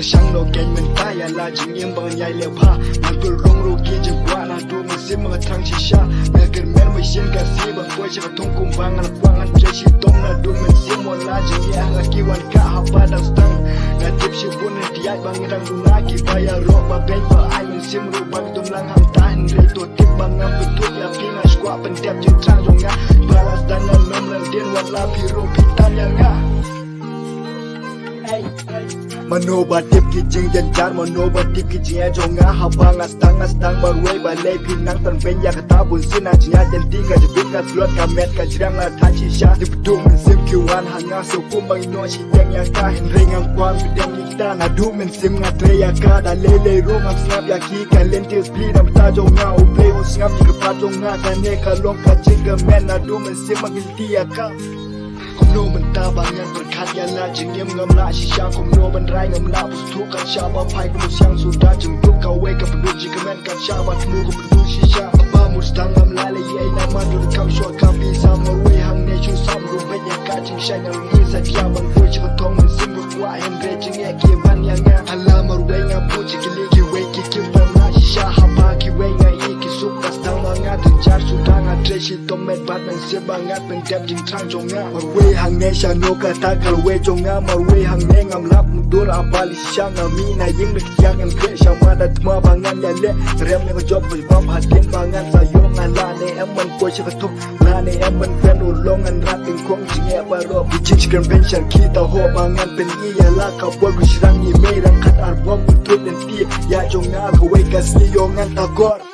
sang lo gen men ta ya la jing yem bang yai le pha na tu rong ro ki jing kwa na du men sim ma thang chi sha na ker men ma shin ka si bang ko chi ka thong kum bang na kwang an tre chi tong na du men sim mo la jing ya la ki wan ka ha pa dang stang na tip shi bun na dia bang dang du na ki ba ya ro ba ben ba ai men sim ro bang dum lang ham ta hin re to tip bang ngam tu tu ya pi na skwa pen tep jing trang jong nga balas dan na nom lan dien wa la pi ro pi tan ya nga mano ba tip ki jing jan jan mano ba tip ki jing jong nga habang astang ba wei ba le pin nang tan pen ya ka ta bun sin na jia jan ti ka jibin ka slot ka met ka jram la ta chi sha dip du men sim ki wan hanga so kum bang no chi yang ya ka hin ring ang kwam bi dang ni ta na du men sim nga tre ya ka da le ro ngam snap ya ki ka lentil split am ta jong nga o play o snap ki ka pa jong nga ka ne ka long ka jing ka men na du men sim ma gil ti ya ka no men ta bangan berkat ya la jengem ngam la shisha kom no ben rai ngam la bus tu kan sha ba pai ko siang sudah jeng tu ka we ka pedu ji kemen kan sha ba tu ko pedu shisha apa mustang ngam la le ye na ma du kam shwa ka bi sam mo we hang ne chu sam ru be ya ka jing sha nyam ni sa dia ban ko chi ko tong men sim ru kwa hem re jing ye ki ban ya nga ala mar we nga pu ji ki le ki we ki kim ban la shisha ha ba ki we nga i ki su ka stang ma nga tu jar su da nga tre shi tong met bat men se ba nga pen tep jing trang jong nga we hang ne sha no ka ta kal we jong nga mar we hang ne ngam lap dur abali sha nga mi na ying lik yang en kre sha ma da tma bangan ya le rem ne ko job ba ba tin bangan sa yo nga la ne em man ko chi ka tuk la ne em man fen u long an rat in kong chi nge ba ro bi chi kan ben shan ki ta ho bangan pen ni ya la ka bo gu shrang ni me ram khat ar bom tu den ti ya jong nga ko we ka si yo ngan ta gor